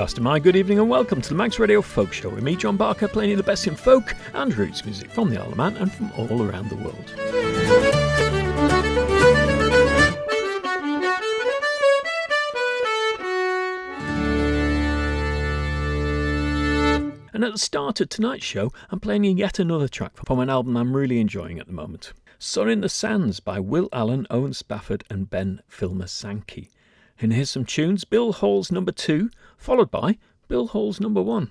Pastor Mike, good evening and welcome to the Max Radio Folk Show with me, John Barker, playing you the best in folk and roots music from the Isle of Man and from all around the world. And at the start of tonight's show, I'm playing you yet another track from an album I'm really enjoying at the moment. Sun in the Sands by Will Allen, Owen Spafford and Ben Filmer Sankey. And here's some tunes: Bill Hall's number 2, followed by Bill Hall's number 1.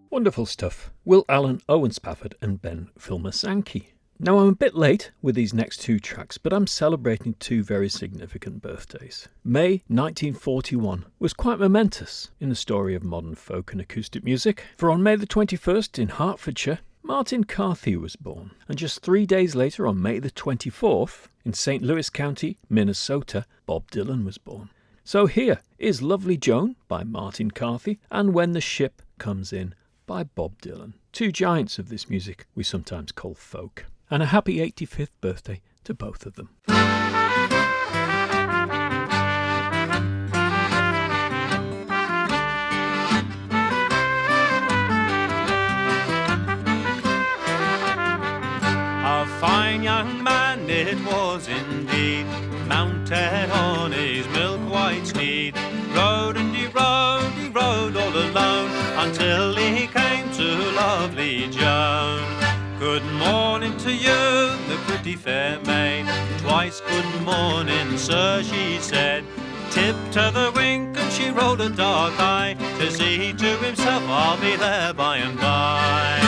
Wonderful stuff. Will Allen, Owen Spafford and Ben Filmer Sankey. Now I'm a bit late with these next two tracks, but I'm celebrating two very significant birthdays. May 1941 was quite momentous in the story of modern folk and acoustic music, for on May the 21st in Hertfordshire, Martin Carthy was born, and just 3 days later on May the 24th in St. Louis County, Minnesota, Bob Dylan was born. So here is Lovely Joan by Martin Carthy and When the Ship Comes In by Bob Dylan, two giants of this music we sometimes call folk. And a happy 85th birthday to both of them. was indeed, mounted on his milk-white steed. Rode and he rode all alone, until he came to lovely Joan. Good morning to you, the pretty fair maid. Twice good morning, sir, she said. Tip to the wink and she rolled a dark eye, to see to himself, I'll be there by and by.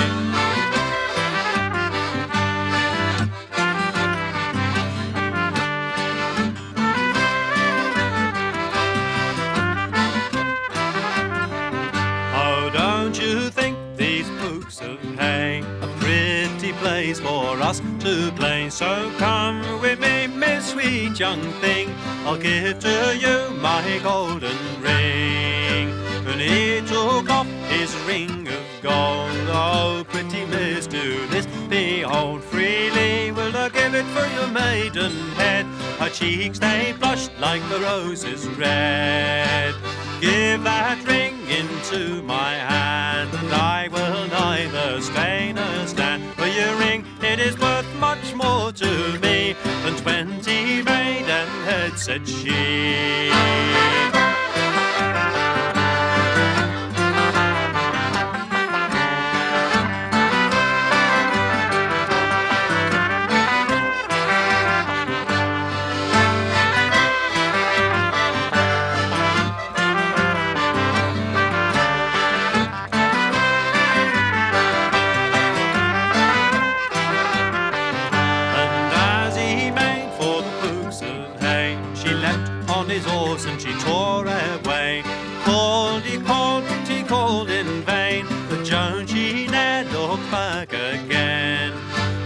Oh, don't you think these pooks of hay a pretty place for us to play? So come with me, my sweet young thing, I'll give to you my golden ring. And he took off his ring of gold. Oh, pretty miss, do this behold. Freely will I give it for your maidenhead. Her cheeks they blushed like the roses red. Give that ring into my hand, and I will neither stay nor stand. For your ring, it is worth much more to me than 20 maidenheads, said she. And she tore away. Called, he called in vain, but Joan she ne'er looked back again.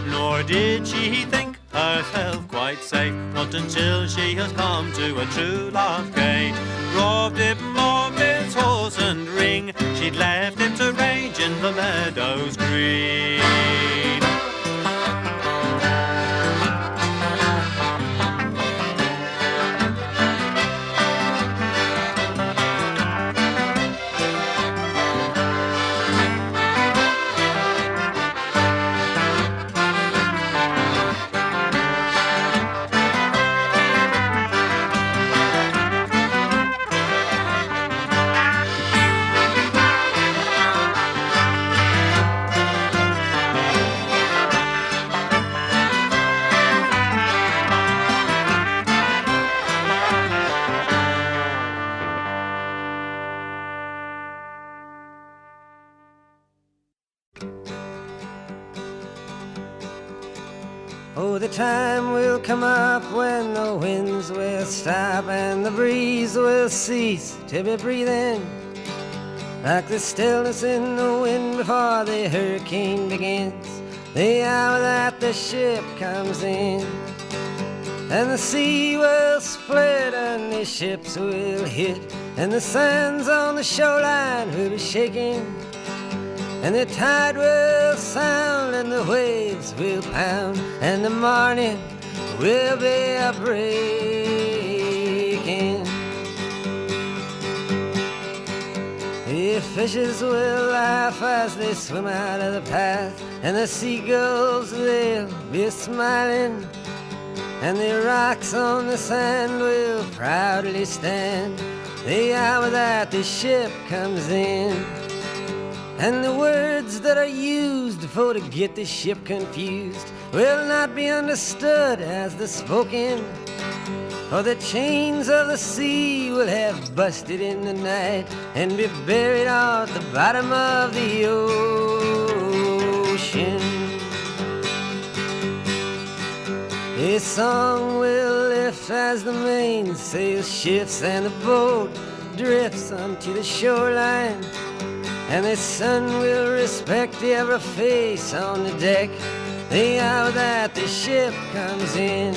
Nor did she think herself quite safe, not until she has come to a true love gate. Robbed him of his horse and ring, she'd left him to range in the meadows green. Oh, the time will come up when the winds will stop and the breeze will cease to be breathing, like the stillness in the wind before the hurricane begins, the hour that the ship comes in. And the sea will split and the ships will hit, and the sands on the shoreline will be shaking, and the tide will sound and the waves will pound, and the morning will be a breaking. The fishes will laugh as they swim out of the path, and the seagulls they'll be smiling, and the rocks on the sand will proudly stand the hour that the ship comes in. And the words that are used for to get the ship confused will not be understood as the spoken, for the chains of the sea will have busted in the night and be buried at the bottom of the ocean. A song will lift as the mainsail shifts and the boat drifts onto the shoreline, and the sun will respect every face on the deck the hour that the ship comes in.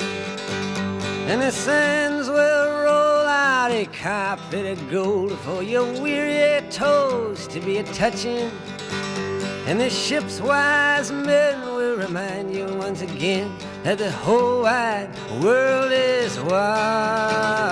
And the sands will roll out a carpet of gold for your weary toes to be a-touching, and the ship's wise men will remind you once again that the whole wide world is watching.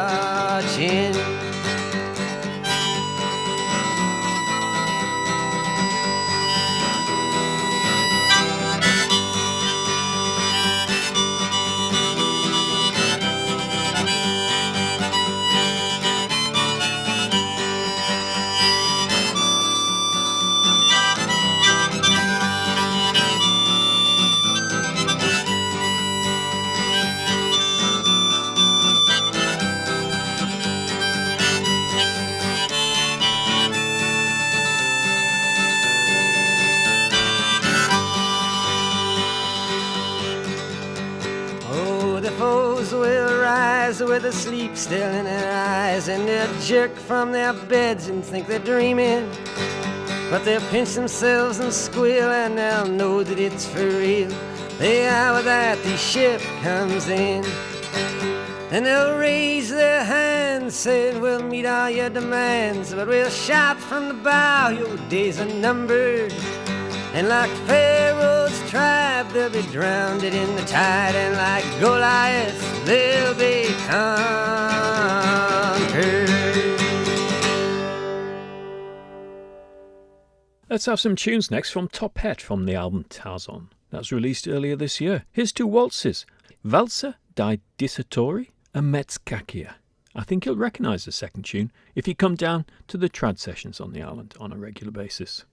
with the sleep still in their eyes, and they'll jerk from their beds and think they're dreaming. But they'll pinch themselves and squeal, and they'll know that it's for real. The hour that the ship comes in, and they'll raise their hands, saying, we'll meet all your demands, but we'll shout from the bow, your days are numbered. And like Pharaoh's tribe, they'll be drowned in the tide, and like Goliath, they'll be conquered. Let's have some tunes next from Topette from the album Tarzan. That was released earlier this year. Here's two waltzes, Valsa dai Dissatori and Metzkakia. I think you'll recognise the second tune if you come down to the trad sessions on the island on a regular basis.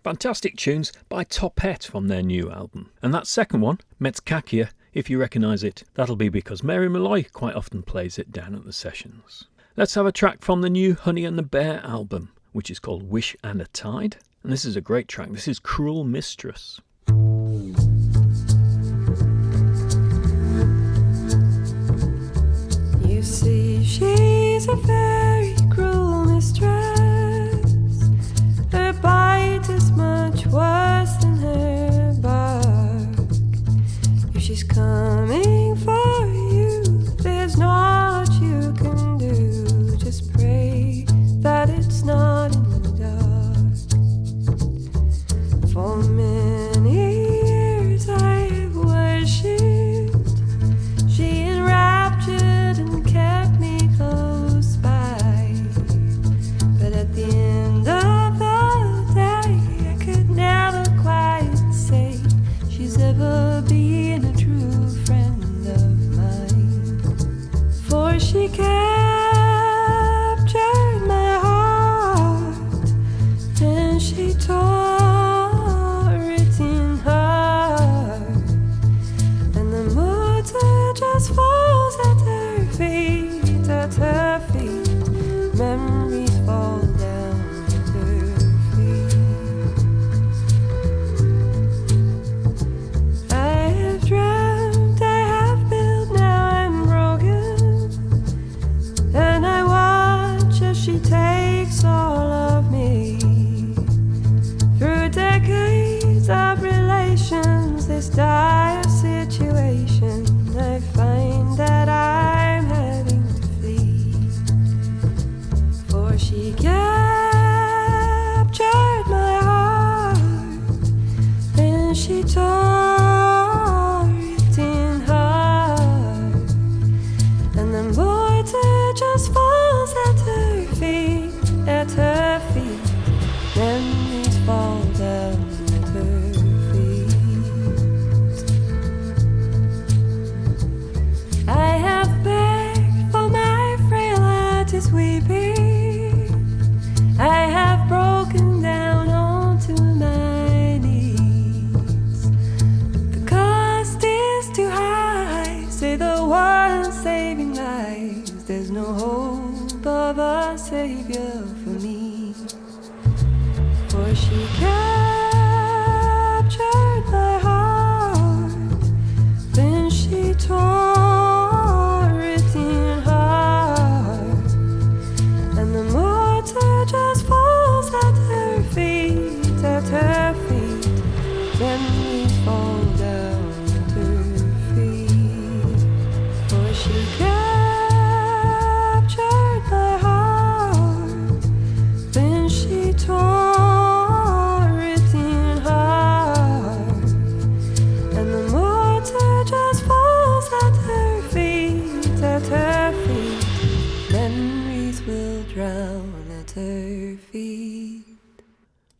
Fantastic tunes by Topette from their new album. And that second one, McCarthy, if you recognise it, that'll be because Mary Malloy quite often plays it down at the sessions. Let's have a track from the new Honey and the Bear album, which is called Wish and a Tide. And this is a great track. This is Cruel Mistress. You see, she's a very cruel mistress. Her bite is much worse than her bark. If she's coming for you, there's not much you can do. Just pray that it's not in the dark. For many years I have worshipped. She enraptured and kept me close by. But at the end of the day, I could never quite say she's ever been a true friend of mine. For she captured my heart, then she tore it in half, and the mortar just falls at her feet, at her feet. Memories fall down at her feet. I have dreamt, I have built, now I'm broken, and I watch as she takes all of me. Through decades of relations, this dire situation, I find that I'm having to flee. For she captured my heart, then she tore it in half, and the mortar just falls at her feet, at her feet. Memories fall down at her feet. I have begged for my frail heart is weeping. I have broken down onto my knees. The cost is too high, say the one saving lives. There's no hope of a savior for me. For she captured my heart, then she tore it in half, and the mortar just falls at her feet, at her feet. Memories fall down at her feet. For she captured my heart, then she tore it in half, and the mortar just falls at her feet, at her feet. Memories will drown at her feet.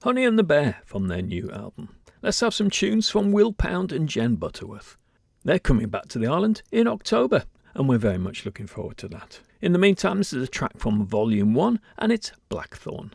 Honey and the Bear from their new album. Let's have some tunes from Will Pound and Jen Butterworth. They're coming back to the island in October, and we're very much looking forward to that. In the meantime, this is a track from Volume 1, and it's Blackthorn.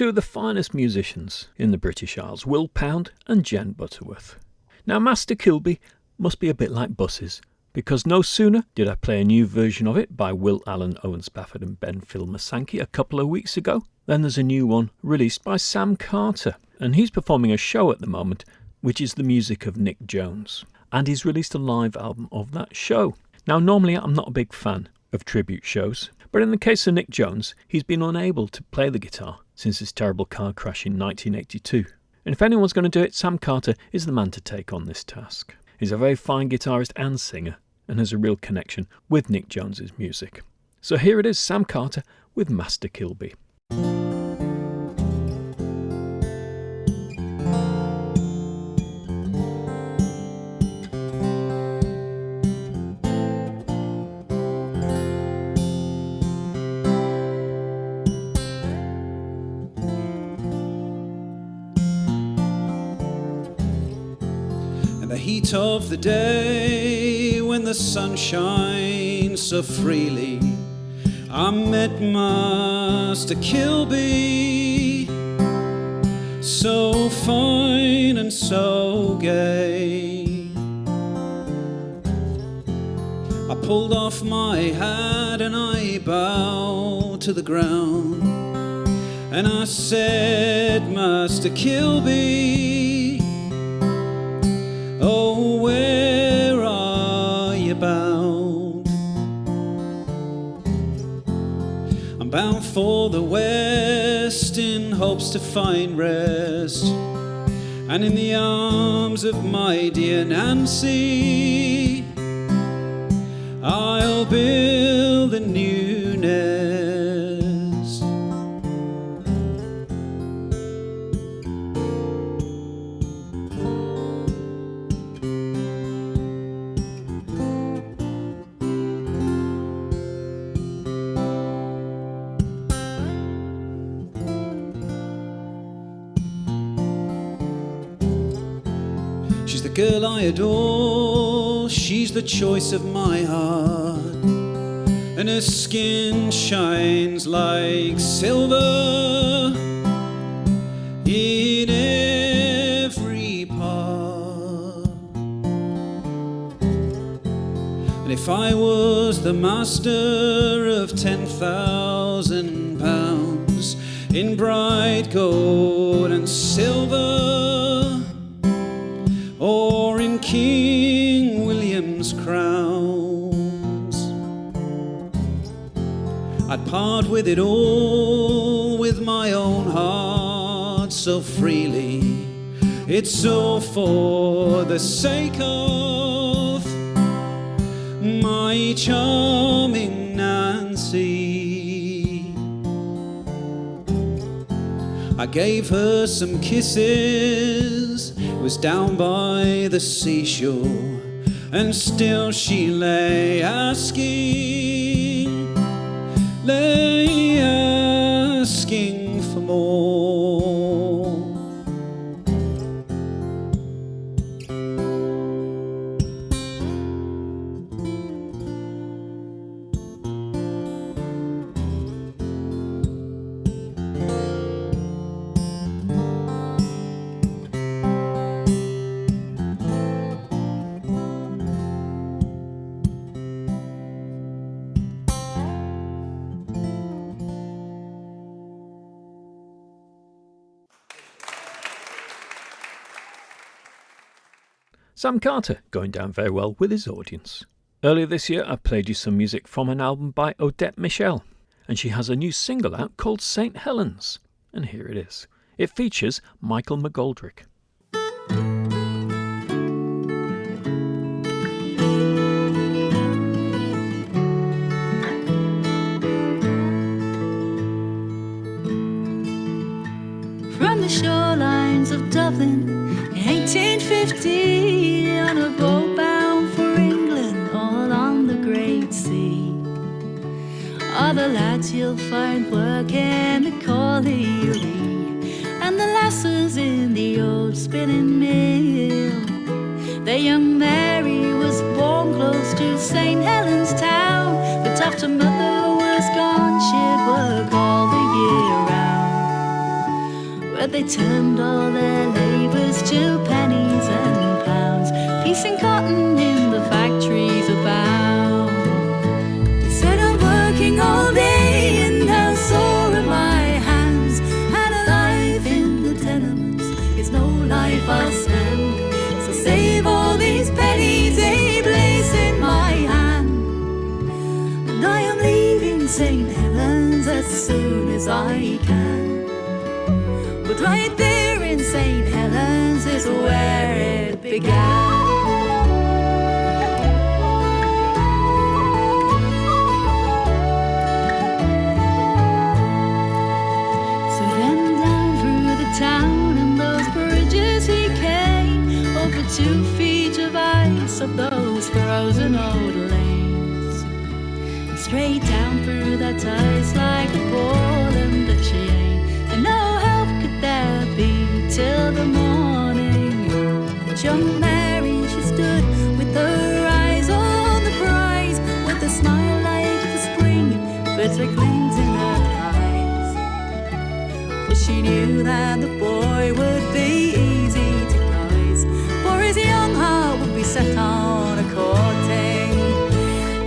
two of the finest musicians in the British Isles, Will Pound and Jen Butterworth. Now, Master Kilby must be a bit like buses, because no sooner did I play a new version of it by Will Allen, Owen Spafford and Ben Filmer-Sankey a couple of weeks ago, then there's a new one released by Sam Carter, and he's performing a show at the moment, which is the music of Nick Jones, and he's released a live album of that show. Now, normally I'm not a big fan of tribute shows, but in the case of Nick Jones, he's been unable to play the guitar since his terrible car crash in 1982. And if anyone's going to do it, Sam Carter is the man to take on this task. He's a very fine guitarist and singer, and has a real connection with Nick Jones's music. So here it is, Sam Carter with Master Kilby. The heat of the day, when the sun shines so freely, I met Master Kilby, so fine and so gay. I pulled off my hat and I bowed to the ground, and I said, Master Kilby, oh, where are you bound? I'm bound for the west in hopes to find rest, and in the arms of my dear Nancy I'll build a new nest. She's the girl I adore, she's the choice of my heart, and her skin shines like silver in every part. And if I was the master of 10,000 pounds in bright gold and silver, or in King William's crowns, I'd part with it all, with my own heart so freely. It's all for the sake of my charming Nancy. I gave her some kisses, it was down by the seashore, and still she lay asking for more. Sam Carter going down very well with his audience. Earlier this year I played you some music from an album by Odette Michel, and she has a new single out called St. Helens, and here it is. It features Michael McGoldrick. From the shorelines of Dublin in 1850, on a boat bound for England, all on the great sea. All the lads you'll find working the colliery, and the lasses in the old spinning mill. The young Mary was born close to St. Helens town, but after mother was gone she'd work all the year round. but they turned all their labours to pennies and pounds. Peace and cotton in the factories abound. They said I'm working all day and how sore are my hands, and a life in the tenements is no life I'll stand. So save all these pennies, a place in my hand, and I am leaving St. Helens as soon as I can. But right there in St. Helens is where it began. So then down through the town and those bridges he came, over 2 feet of ice of those frozen old lanes, and straight down through that ice like a ball and a chain, and no help could there be till the morning. But young Mary, she stood with her eyes on the prize, with a smile like the spring, bitter gleams in her eyes. For she knew that the boy would be easy to rise, for his young heart would be set on a courting.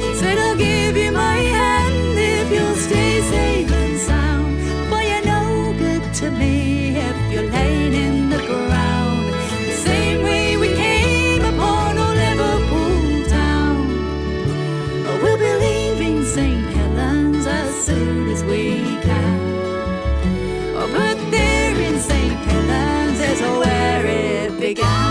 She said, I'll give you my hand if you'll stay safe and sound, for you're no good to me if you're laying in the ground, the same way we came upon old Liverpool town. Oh, we'll be leaving St. Helens as soon as we can. Oh, but there in St. Helens is where it began.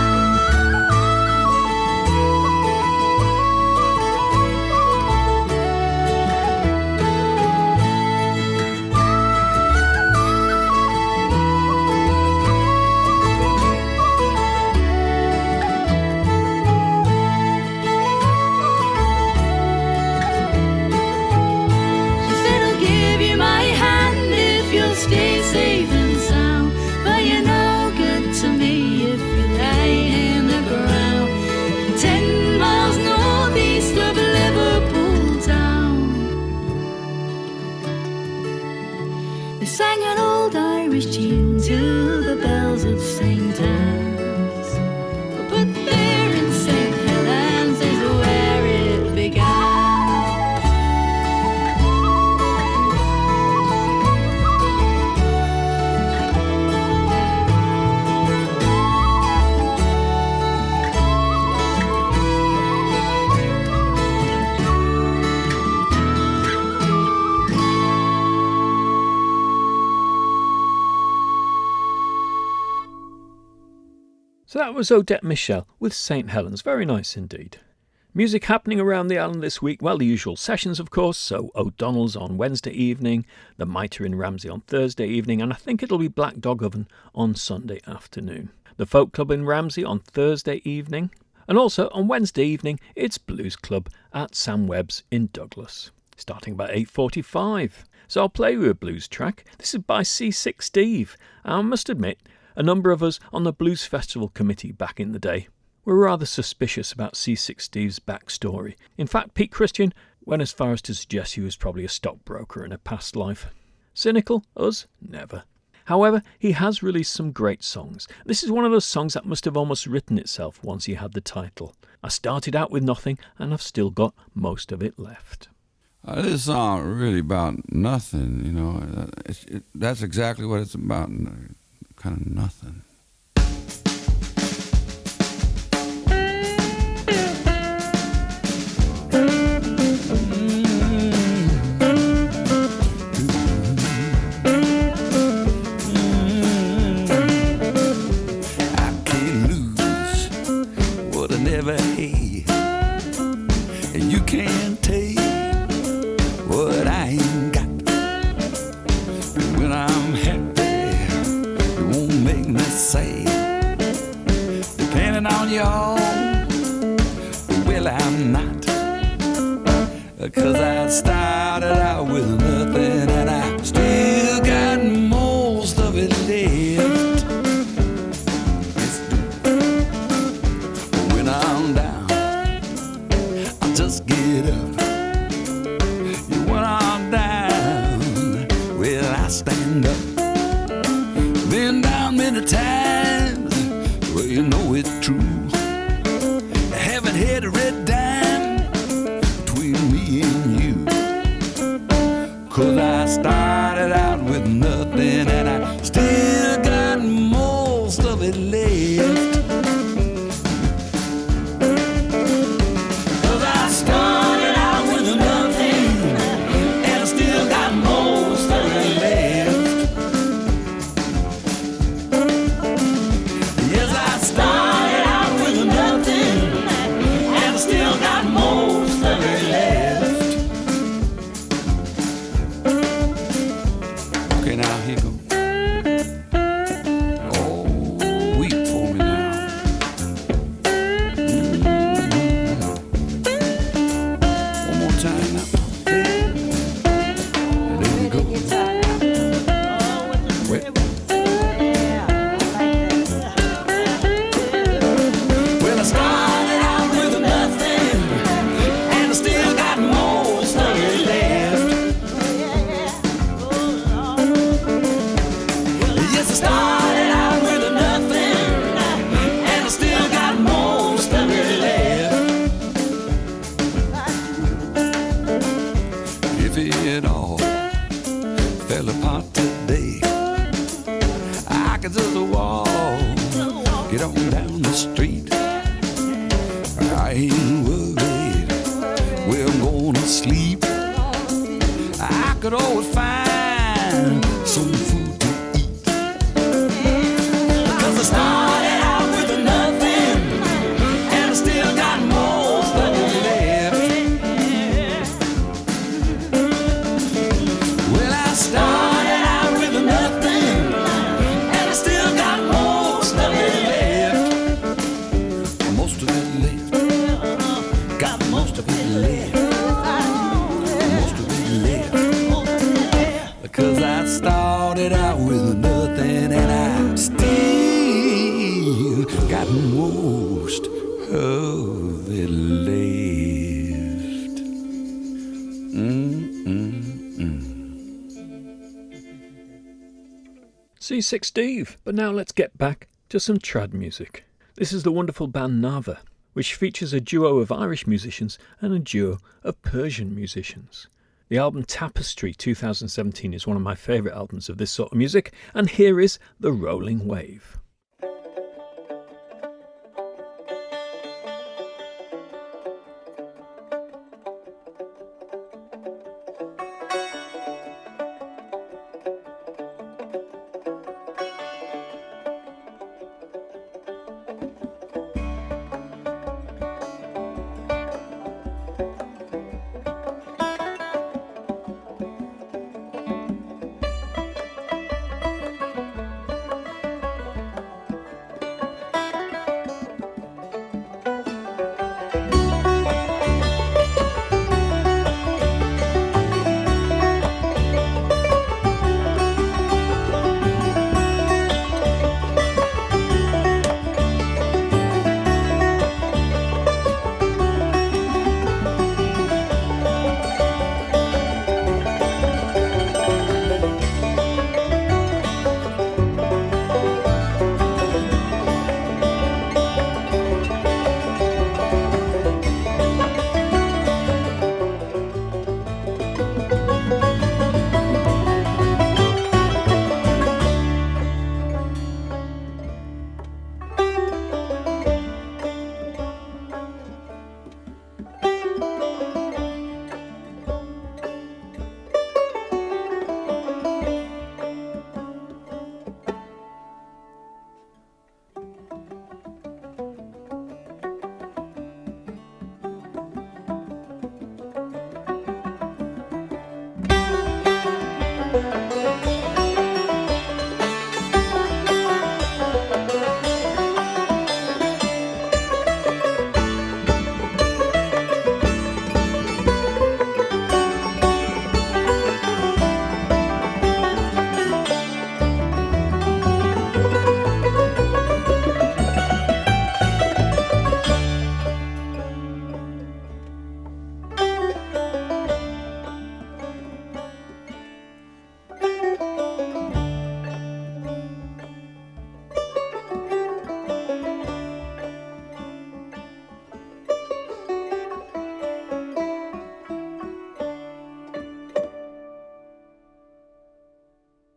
She said, I'll give you my hand if you'll stay safe and sound, but you're no good to me if you lay in the ground, 10 miles northeast of Liverpool town. They sang an old Irish tune to the bells of St. Anne's, but there in St. Helens is where it began. So that was Odette Michel with St. Helens. Very nice indeed. Music happening around the island this week. Well, the usual sessions, of course. So O'Donnell's on Wednesday evening, the Mitre in Ramsey on Thursday evening, and I think it'll be Black Dog Oven on Sunday afternoon. The Folk Club in Ramsey on Thursday evening. And also on Wednesday evening, it's Blues Club at Sam Webb's in Douglas, starting about 8:45. So I'll play you a blues track. This is by C6 Steve. I must admit, a number of us on the Blues Festival committee back in the day were rather suspicious about C6 Steve's backstory. In fact, Pete Christian went as far as to suggest he was probably a stockbroker in a past life. Cynical? Us? Never. However, he has released some great songs. This is one of those songs that must have almost written itself once he had the title. I started out with nothing, and I've still got most of it left. This song really about nothing, you know. That's exactly what it's about, kind of nothing. I can't lose what I never had, and you can't take what I ain't got. And when I'm happy, it won't make me sad. Depending on y'all, well, I'm not. 'Cause I started out with nothing, and I still got most of it left. Yes, when I'm down, I just get up. When I'm down, well, I stand up. Then down down many times. Well, you know it's true. I haven't had a red dime between me and you. 'Cause I started out with nothing and I still got most of it left. 'Cause I started out with nothing and I still got most of it left. Yes, I started out with nothing and I still got most of it left. Okay, now here goes. Oh, weep for me now. One more time now. There you go. Wait. Well, I started out with nothing and I still got most of it left. Yes, I started out with nothing and I still got most of it left. If it all fell apart today, I could just walk, get on down the street. I ain't worried where I'm gonna sleep. I could always find some food to eat. Because I started out with nothing and I still got most of it left. Well, I started out with nothing and I still got most of it left. Most of it left. Got most of it left. Most of it left. Because I started out with nothing and I still got most of it left. C6 Steve. But now let's get back to some trad music. This is the wonderful band Nava, which features a duo of Irish musicians and a duo of Persian musicians. The album Tapestry 2017 is one of my favourite albums of this sort of music, and here is The Rolling Wave.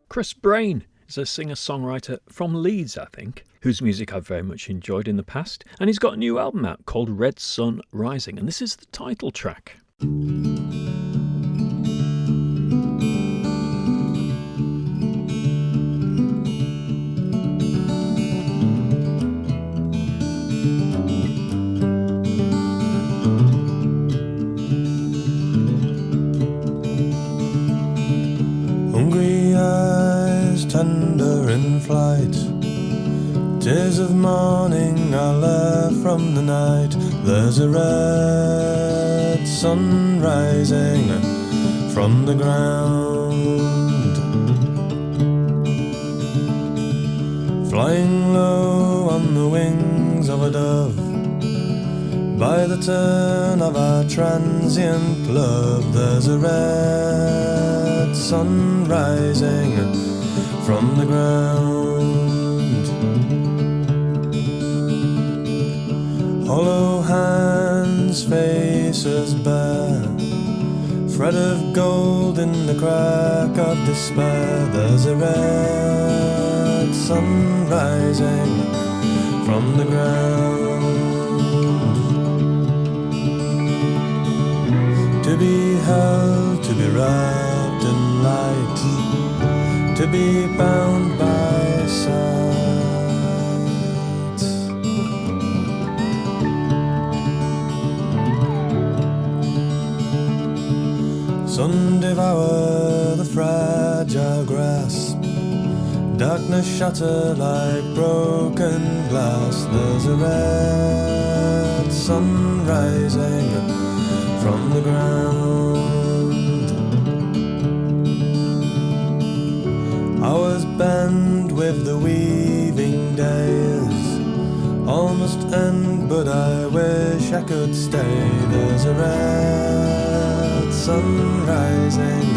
Chris Brain is a singer-songwriter from Leeds, I think, whose music I've very much enjoyed in the past, and he's got a new album out called Red Sun Rising, and this is the title track. Hungry eyes tender in flight, tears of morning are left from the night. There's a red sun rising from the ground, flying low on the wings of a dove, by the turn of our transient love. There's a red sun rising from the ground. Hollow hands, faces bare, thread of gold in the crack of despair. There's a red sun rising from the ground. To be held, to be wrapped in light, to be bound by sight. Sun devour the fragile grasp, darkness shatter like broken glass. There's a red sun rising from the ground. Hours bend with the weaving days, almost end, but I wish I could stay. There's a red sun rising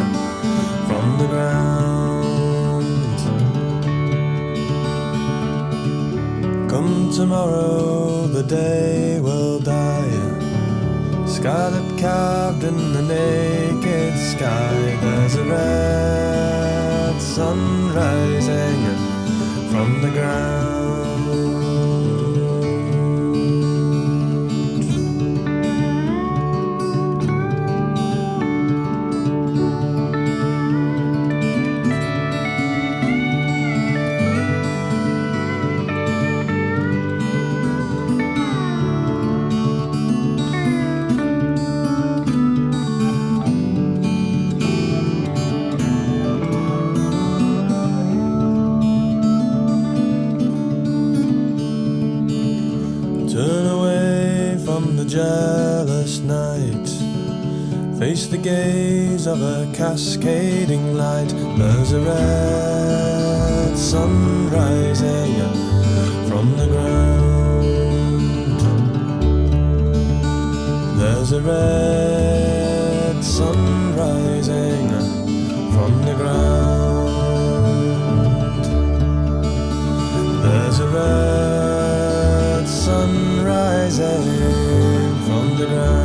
from the ground. Come tomorrow, the day will die, scarlet carved in the naked sky. There's a red sun rising from the ground. Jealous night, face the gaze of a cascading light. There's a red sun rising from the ground. There's a red sun rising from the ground. There's a red sun rising from the ground.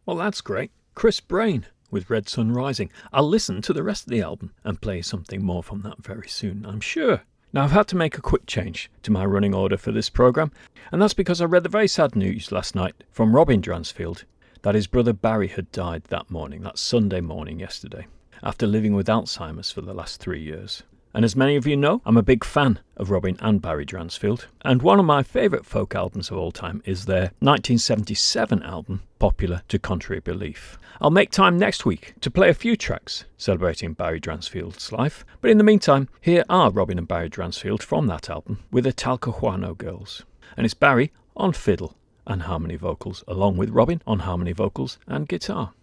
Well, that's great. Chris Brain with Red Sun Rising. I'll listen to the rest of the album and play something more from that very soon, I'm sure. Now, I've had to make a quick change to my running order for this programme, and that's because I read the very sad news last night from Robin Dransfield that his brother Barry had died that morning, that Sunday morning yesterday, after living with Alzheimer's for the last 3 years. And as many of you know, I'm a big fan of Robin and Barry Dransfield, and one of my favourite folk albums of all time is their 1977 album, Popular to Contrary Belief. I'll make time next week to play a few tracks celebrating Barry Dransfield's life, but in the meantime, here are Robin and Barry Dransfield from that album with the Talcahuano Girls. And it's Barry on fiddle and harmony vocals, along with Robin on harmony vocals and guitar.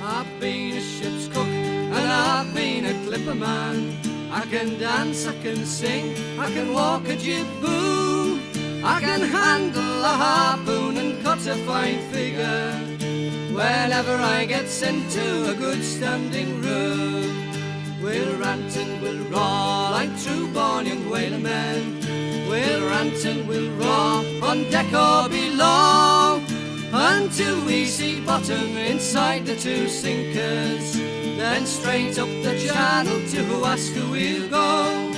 I've been a ship's cook and I've been a clipper man. I can dance, I can sing, I can walk a jib boom, I can handle a harpoon and got a fine figure. Whenever I get sent to a good standing room, we'll rant and we'll roar like true born young whaler men. We'll rant and we'll roar on deck or below, until we see bottom inside the two sinkers. Then straight up the channel to Huasca we'll go.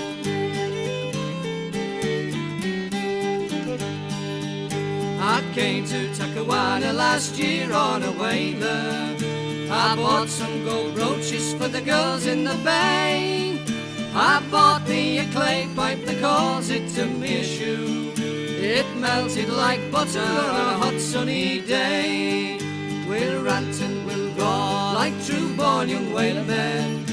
I came to Takawana last year on a whaler. I bought some gold brooches for the girls in the bay. I bought me a clay pipe that calls it a meerschaum. It melted like butter on a hot sunny day. We'll rant and we'll roar like true born young whaler men.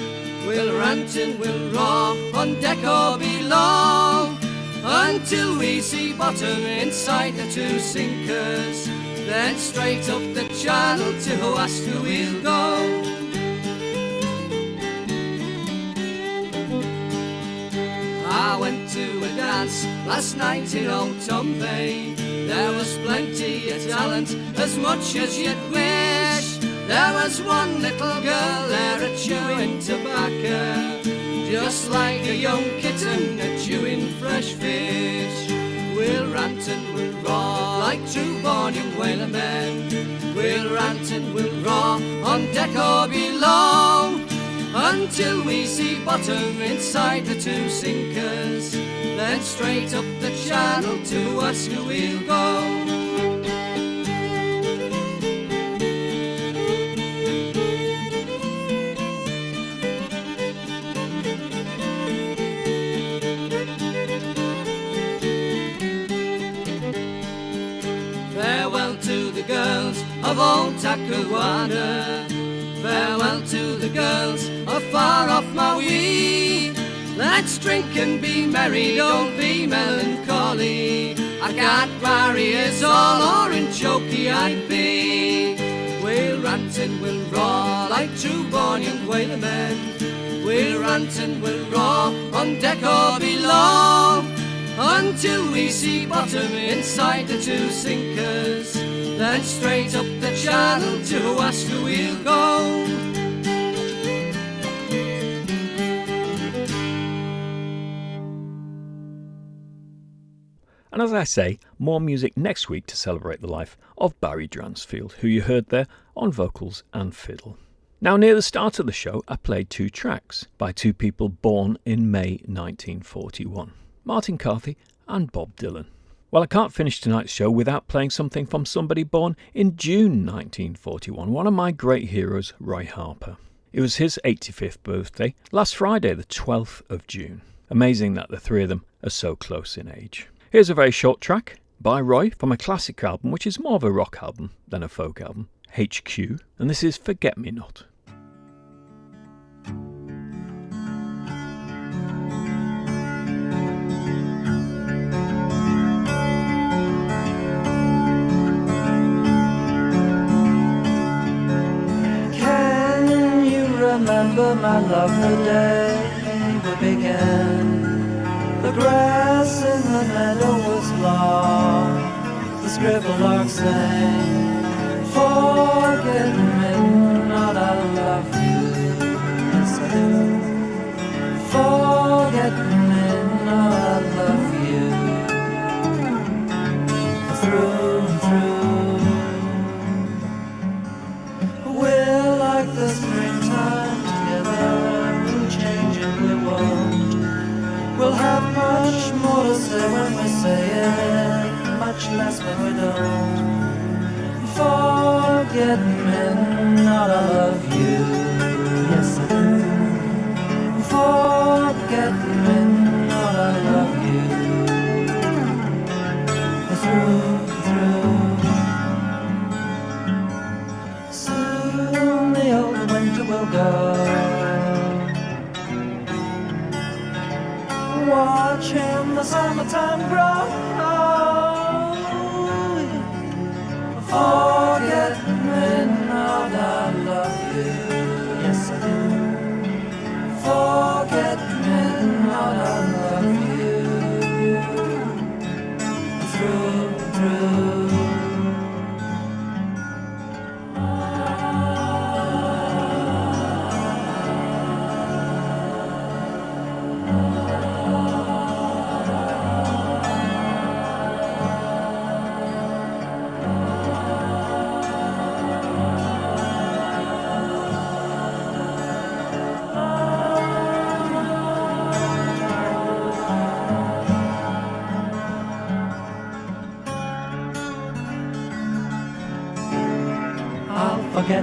We'll rant and we'll roar on deck or below, until we see bottom inside the two sinkers. Then straight up the channel to Huasca we'll go. I went to a dance last night in Old Tom Bay. There was plenty of talent, as much as you'd wish. There was one little girl there a-chewing tobacco, just like a young kitten a-chewing fresh fish. We'll rant and we'll roar like true born young whaler men. We'll rant and we'll roar on deck or below, until we see bottom inside the two sinkers. Then straight up the channel to Huasca we'll go. Farewell to the girls of old Takawana. Farewell to the girls of far off Maui. Let's drink and be merry, don't be melancholy. I can't marry us all, or in chokey I'd be. We'll rant and we'll roar like true born young whaler men. We'll rant and we'll roar on deck or below, until we see bottom inside the two sinkers. Then straight up the channel to Huasca we'll go. And as I say, more music next week to celebrate the life of Barry Dransfield, who you heard there on vocals and fiddle. Now, near the start of the show, I played two tracks by two people born in May 1941, Martin McCarthy and Bob Dylan. Well, I can't finish tonight's show without playing something from somebody born in June 1941, one of my great heroes, Roy Harper. It was his 85th birthday, last Friday, the 12th of June. Amazing that the three of them are so close in age. Here's a very short track by Roy from a classic album, which is more of a rock album than a folk album, HQ, and this is Forget Me Not. Can you remember, my love, the day we began? The grass in the meadow was long, the scribblelark sang, forget me not, I love you, yes I do. Forget me not, I love you, through and through. We're like the springtime together, we'll change and we won't. We'll have much more to say when we say it, much less when we don't. Forget me not, I love you, yes I do. Forget me not, I love you, through. Soon the old winter will go, watching the summertime grow. Forget me not, I love you, yes I do. Forget me not, I love you, through.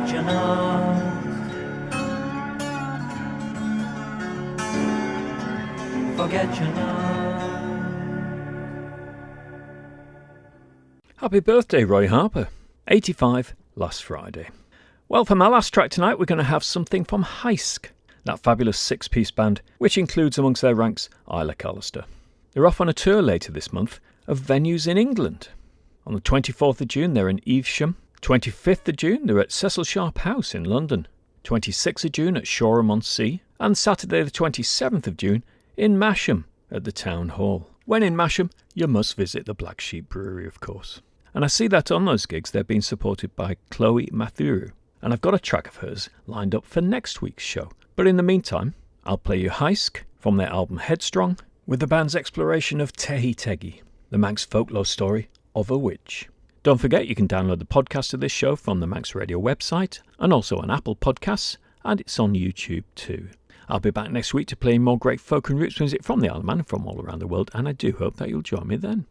forget you not. Forget you not. Happy birthday, Roy Harper. 85 last Friday. Well, for my last track tonight, we're going to have something from Heisk, that fabulous six-piece band, which includes amongst their ranks Isla Callister. They're off on a tour later this month of venues in England. On the 24th of June, they're in Evesham. 25th of June, they're at Cecil Sharp House in London. 26th of June at Shoreham-on-Sea. And Saturday the 27th of June in Masham at the Town Hall. When in Masham, you must visit the Black Sheep Brewery, of course. And I see that on those gigs they're being supported by Chloe Mathuru. And I've got a track of hers lined up for next week's show. But in the meantime, I'll play you Heisk from their album Headstrong with the band's exploration of Tehi Tegi, the Manx folklore story of a witch. Don't forget you can download the podcast of this show from the Manx Radio website and also on Apple Podcasts, and it's on YouTube too. I'll be back next week to play more great folk and roots music from the Isle of Man from all around the world, and I do hope that you'll join me then.